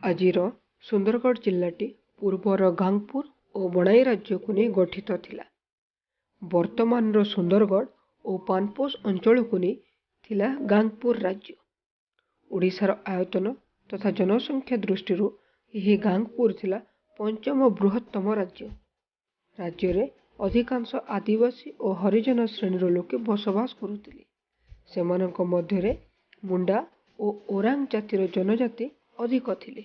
ଆଜିର ସୁନ୍ଦରଗଡ଼ ଜିଲ୍ଲାଟି ପୂର୍ବର ଗାଙ୍ଗପୁର ଓ ବଣାଇ ରାଜ୍ୟକୁ ନେଇ ଗଠିତ ଥିଲା। ବର୍ତ୍ତମାନର ସୁନ୍ଦରଗଡ଼ ଓ ପାନପୋଷ ଅଞ୍ଚଳକୁ ନେଇ ଥିଲା ଗାଙ୍ଗପୁର ରାଜ୍ୟ। ଓଡ଼ିଶାର ଆୟତନ ତଥା ଜନସଂଖ୍ୟା ଦୃଷ୍ଟିରୁ ଏହି ଗାଙ୍ଗପୁର ଥିଲା ପଞ୍ଚମ ବୃହତ୍ତମ ରାଜ୍ୟ। ରାଜ୍ୟରେ ଅଧିକାଂଶ ଆଦିବାସୀ ଓ ହରିଜନ ଶ୍ରେଣୀର ଲୋକେ ବସବାସ କରୁଥିଲେ। ସେମାନଙ୍କ ମଧ୍ୟରେ ମୁଣ୍ଡା ଓ ଓରାଙ୍ଗ ଜାତିର ଜନଜାତି ଅଧିକ ଥିଲେ।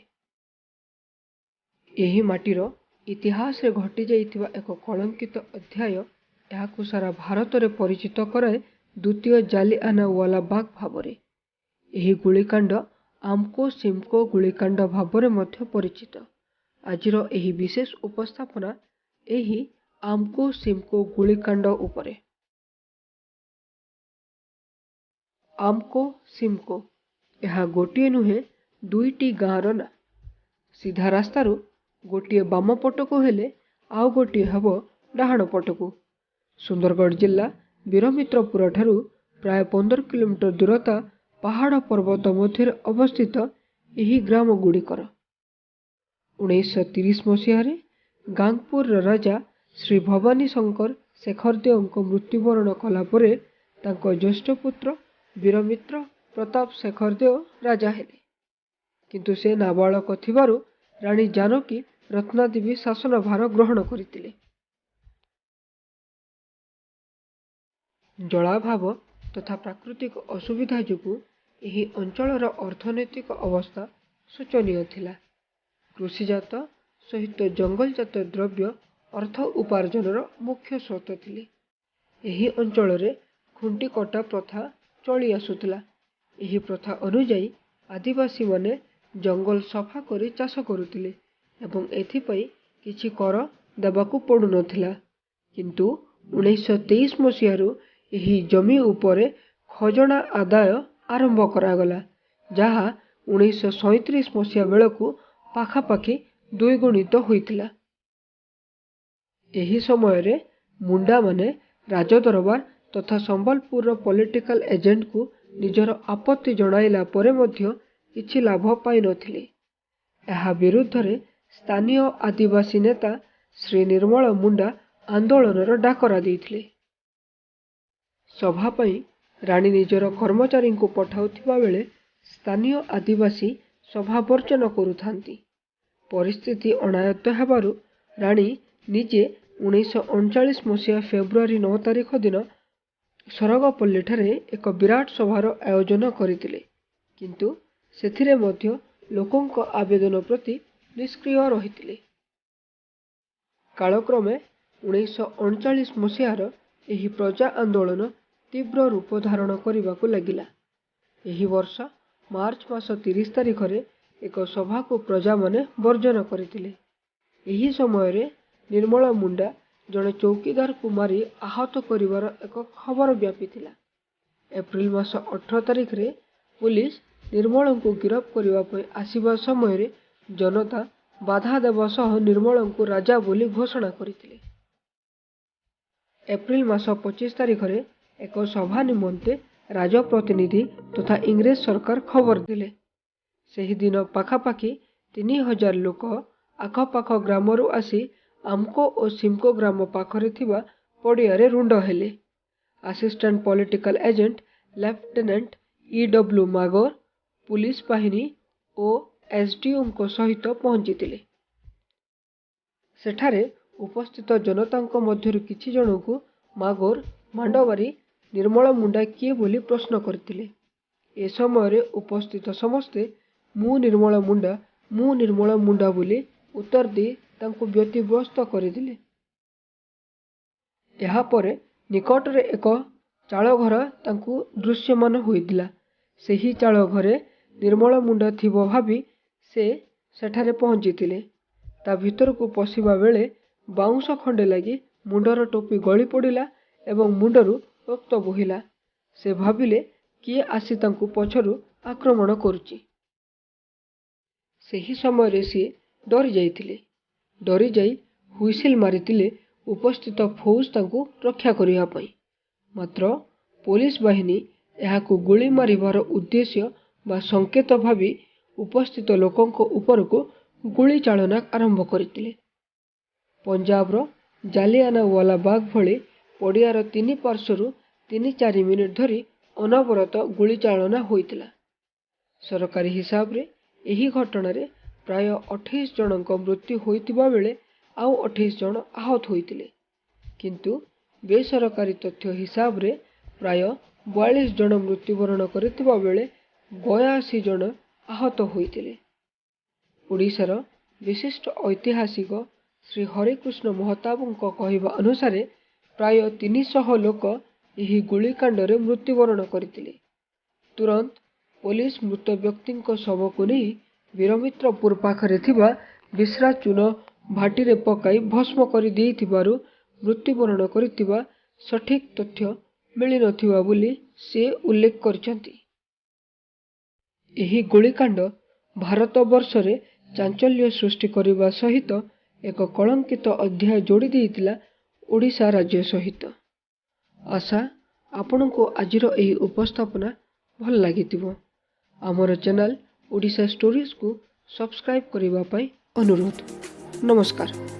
ଏହି ମାଟିର ଇତିହାସରେ ଘଟିଯାଇଥିବା ଏକ କଳଙ୍କିତ ଅଧ୍ୟାୟ ଏହାକୁ ସାରା ଭାରତରେ ପରିଚିତ କରାଏ ଦ୍ୱିତୀୟ ଜାଲିଆନାୱାଲାବାଗ ଭାବରେ। ଏହି ଗୁଳିକାଣ୍ଡ ଆମକୋ ସିମକୋ ଗୁଳିକାଣ୍ଡ ଭାବରେ ମଧ୍ୟ ପରିଚିତ। ଆଜିର ଏହି ବିଶେଷ ଉପସ୍ଥାପନା ଏହି ଆମକୋ ସିମକୋ ଗୁଳିକାଣ୍ଡ ଉପରେ। ଆମକୋ ସିମକୋ ଏହା ଗୋଟିଏ ନୁହେଁ ଦୁଇଟି ଗାଁର ନାଁ। ସିଧା ରାସ୍ତାରୁ ଗୋଟିଏ ବାମ ପଟକୁ ହେଲେ ଆଉ ଗୋଟିଏ ହେବ ଡାହାଣ ପଟକୁ। ସୁନ୍ଦରଗଡ଼ ଜିଲ୍ଲା ବୀରମିତ୍ରପୁର ଠାରୁ ପ୍ରାୟ 15 କିଲୋମିଟର ଦୂରତା ପାହାଡ଼ ପର୍ବତ ମଧ୍ୟରେ ଅବସ୍ଥିତ ଏହି ଗ୍ରାମ ଗୁଡ଼ିକର। 1930 ମସିହାରେ ଗାଙ୍ଗପୁରର ରାଜା ଶ୍ରୀ ଭବାନୀ ଶଙ୍କର ଶେଖରଦେଓଙ୍କ ମୃତ୍ୟୁବରଣ କଲା ପରେ ତାଙ୍କ ଜ୍ୟେଷ୍ଠ ପୁତ୍ର ବୀରମିତ୍ର ପ୍ରତାପ ଶେଖରଦେଓ ରାଜା ହେଲେ। କିନ୍ତୁ ସେ ନାବାଳକ ଥିବାରୁ ରାଣୀ ଜାନକୀ ରତ୍ନାଦେବୀ ଶାସନଭାର ଗ୍ରହଣ କରିଥିଲେ। ଜଳାଭାବ ତଥା ପ୍ରାକୃତିକ ଅସୁବିଧା ଯୋଗୁଁ ଏହି ଅଞ୍ଚଳର ଅର୍ଥନୈତିକ ଅବସ୍ଥା ଶୋଚନୀୟ ଥିଲା। କୃଷିଜାତ ସହିତ ଜଙ୍ଗଲଜାତ ଦ୍ରବ୍ୟ ଅର୍ଥ ଉପାର୍ଜନର ମୁଖ୍ୟ ସ୍ରୋତ ଥିଲେ। ଏହି ଅଞ୍ଚଳରେ ଖୁଣ୍ଟି କଟା ପ୍ରଥା ଚଳି ଆସୁଥିଲା। ଏହି ପ୍ରଥା ଅନୁଯାୟୀ ଆଦିବାସୀମାନେ ଜଙ୍ଗଲ ସଫା କରି ଚାଷ କରୁଥିଲେ ଏବଂ ଏଥିପାଇଁ କିଛି କର ଦେବାକୁ ପଡୁନଥିଲା। କିନ୍ତୁ 1923 ମସିହାରୁ ଏହି ଜମି ଉପରେ ଖଜଣା ଆଦାୟ ଆରମ୍ଭ କରାଗଲା, ଯାହା 1937 ମସିହା ବେଳକୁ ପାଖାପାଖି ଦ୍ୱିଗୁଣିତ ହୋଇଥିଲା। ଏହି ସମୟରେ ମୁଣ୍ଡାମାନେ ରାଜଦରବାର ତଥା ସମ୍ବଲପୁରର ପଲିଟିକାଲ ଏଜେଣ୍ଟଙ୍କୁ ନିଜର ଆପତ୍ତି ଜଣାଇଲା ପରେ ମଧ୍ୟ କିଛି ଲାଭ ପାଇନଥିଲେ। ଏହା ବିରୁଦ୍ଧରେ ସ୍ଥାନୀୟ ଆଦିବାସୀ ନେତା ଶ୍ରୀ ନିର୍ମଳ ମୁଣ୍ଡା ଆନ୍ଦୋଳନର ଡାକରା ଦେଇଥିଲେ। ସଭା ପାଇଁ ରାଣୀ ନିଜର କର୍ମଚାରୀଙ୍କୁ ପଠାଉଥିବା ବେଳେ ସ୍ଥାନୀୟ ଆଦିବାସୀ ସଭା ବର୍ଜନ କରୁଥାନ୍ତି। ପରିସ୍ଥିତି ଅଣାୟତ୍ତ ହେବାରୁ ରାଣୀ ନିଜେ 1939 ମସିହା ଫେବୃଆରୀ 9 ତାରିଖ ଦିନ ସରଗପଲ୍ଲୀଠାରେ ଏକ ବିରାଟ ସଭାର ଆୟୋଜନ କରିଥିଲେ। କିନ୍ତୁ ସେଥିରେ ମଧ୍ୟ ଲୋକଙ୍କ ଆବେଦନ ପ୍ରତି ନିଷ୍କ୍ରିୟ ରହିଥିଲେ। କାଳକ୍ରମେ 1939 ମସିହାର ଏହି ପ୍ରଜା ଆନ୍ଦୋଳନ ତୀବ୍ର ରୂପ ଧାରଣ କରିବାକୁ ଲାଗିଲା। ଏହି ବର୍ଷ ମାର୍ଚ୍ଚ ମାସ 30 ତାରିଖରେ ଏକ ସଭାକୁ ପ୍ରଜାମାନେ ବର୍ଜନ କରିଥିଲେ। ଏହି ସମୟରେ ନିର୍ମଳ ମୁଣ୍ଡା ଜଣେ ଚୌକିଦାରକୁ ମାରି ଆହତ କରିବାର ଏକ ଖବର ବ୍ୟାପିଥିଲା। ଏପ୍ରିଲ ମାସ 18 ତାରିଖରେ ପୁଲିସ ନିର୍ମଳଙ୍କୁ ଗିରଫ କରିବା ପାଇଁ ଆସିବା ସମୟରେ ଜନତା ବାଧା ଦେବା ସହ ନିର୍ମଳଙ୍କୁ ରାଜା ବୋଲି ଘୋଷଣା କରିଥିଲେ। ଏପ୍ରିଲ ମାସ 25 ତାରିଖରେ ଏକ ସଭା ନିମନ୍ତେ ରାଜପ୍ରତିନିଧି ତଥା ଇଂରେଜ ସରକାର ଖବର ଦେଲେ। ସେହିଦିନ ପାଖାପାଖି 3000 ଲୋକ ଆଖପାଖ ଗ୍ରାମରୁ ଆସି ଆମକୋ ଓ ସିମକୋ ଗ୍ରାମ ପାଖରେ ଥିବା ପଡ଼ିଆରେ ରୁଣ୍ଡ ହେଲେ। Assistant political agent lieutenant E.W. ମାଗର ପୁଲିସ ବାହିନୀ ଓ SDOଙ୍କ ସହିତ ପହଞ୍ଚିଥିଲେ। ସେଠାରେ ଉପସ୍ଥିତ ଜନତାଙ୍କ ମଧ୍ୟରୁ କିଛି ଜଣଙ୍କୁ ମାଗୋର ମାଣ୍ଡ ମାରି ନିର୍ମଳ ମୁଣ୍ଡା କିଏ ବୋଲି ପ୍ରଶ୍ନ କରିଥିଲେ। ଏ ସମୟରେ ଉପସ୍ଥିତ ସମସ୍ତେ ମୁଁ ନିର୍ମଳ ମୁଣ୍ଡା ବୋଲି ଉତ୍ତର ଦେଇ ତାଙ୍କୁ ବ୍ୟତିବ୍ୟସ୍ତ କରିଦେଲେ। ଏହାପରେ ନିକଟରେ ଏକ ଚାଳଘର ତାଙ୍କୁ ଦୃଶ୍ୟମାନ ହୋଇଥିଲା। ସେହି ଚାଳ ଘରେ ନିର୍ମଳ ମୁଣ୍ଡା ଥିବ ଭାବି ସେ ସେଠାରେ ପହଞ୍ଚିଥିଲେ। ତା ଭିତରକୁ ପଶିବା ବେଳେ ବାଉଁଶ ଖଣ୍ଡେ ଲାଗି ମୁଣ୍ଡର ଟୋପି ଗଳି ପଡ଼ିଲା ଏବଂ ମୁଣ୍ଡରୁ ରକ୍ତ ବୋହିଲା। ସେ ଭାବିଲେ କିଏ ଆସି ତାଙ୍କୁ ପଛରୁ ଆକ୍ରମଣ କରୁଛି। ସେହି ସମୟରେ ସିଏ ଡରି ଯାଇଥିଲେ। ଡରିଯାଇ ହୁଇସିଲ ମାରିଥିଲେ ଉପସ୍ଥିତ ଫୌଜ ତାଙ୍କୁ ରକ୍ଷା କରିବା ପାଇଁ। ମାତ୍ର ପୋଲିସ ବାହିନୀ ଏହାକୁ ଗୁଳି ମାରିବାର ଉଦ୍ଦେଶ୍ୟ ବା ସଂକେତ ଭାବି ଉପସ୍ଥିତ ଲୋକଙ୍କ ଉପରକୁ ଗୁଳି ଚାଳନା ଆରମ୍ଭ କରିଥିଲେ। ପଞ୍ଜାବର ଜାଲିଆନାୱାଲାବାଗ ଭଳି ପଡ଼ିଆର ତିନି ପାର୍ଶ୍ୱରୁ 3-4 ମିନିଟ୍ ଧରି ଅନବରତ ଗୁଳିଚାଳନା ହୋଇଥିଲା। ସରକାରୀ ହିସାବରେ ଏହି ଘଟଣାରେ ପ୍ରାୟ 28 ଜଣଙ୍କ ମୃତ୍ୟୁ ହୋଇଥିବା ବେଳେ ଆଉ 28 ଜଣ ଆହତ ହୋଇଥିଲେ, କିନ୍ତୁ ବେସରକାରୀ ତଥ୍ୟ ହିସାବରେ ପ୍ରାୟ 42 ଜଣ ମୃତ୍ୟୁବରଣ କରିଥିବା ବେଳେ 82 ଜଣ ଆହତ ହୋଇଥିଲେ। ଓଡ଼ିଶାର ବିଶିଷ୍ଟ ଐତିହାସିକ ଶ୍ରୀ ହରେକୃଷ୍ଣ ମହତାବଙ୍କ କହିବା ଅନୁସାରେ ପ୍ରାୟ 300 ଲୋକ ଏହି ଗୁଳିକାଣ୍ଡରେ ମୃତ୍ୟୁବରଣ କରିଥିଲେ। ତୁରନ୍ତ ପୋଲିସ ମୃତ ବ୍ୟକ୍ତିଙ୍କ ଶବକୁ ନେଇ ବୀରମିତ୍ରପୁର ପାଖରେ ଥିବା ବିଶ୍ରା ଚୂନ ଭାଟିରେ ପକାଇ ଭସ୍ମ କରି ଦେଇଥିବାରୁ ମୃତ୍ୟୁବରଣ କରିଥିବା ସଠିକ୍ ତଥ୍ୟ ମିଳିନଥିବା ବୋଲି ସେ ଉଲ୍ଲେଖ କରିଛନ୍ତି। ଏହି ଗୁଳିକାଣ୍ଡ ଭାରତବର୍ଷରେ ଚାଞ୍ଚଲ୍ୟ ସୃଷ୍ଟି କରିବା ସହିତ ଏକ କଳଙ୍କିତ ଅଧ୍ୟାୟ ଯୋଡ଼ି ଦେଇଥିଲା ଓଡ଼ିଶା ରାଜ୍ୟ ସହିତ। ଆଶା ଆପଣଙ୍କୁ ଆଜିର ଏହି ଉପସ୍ଥାପନା ଭଲ ଲାଗିଥିବ। ଆମର ଚ୍ୟାନେଲ ଓଡ଼ିଶା ଷ୍ଟୋରିଜକୁ ସବସ୍କ୍ରାଇବ୍ କରିବା ପାଇଁ ଅନୁରୋଧ। ନମସ୍କାର।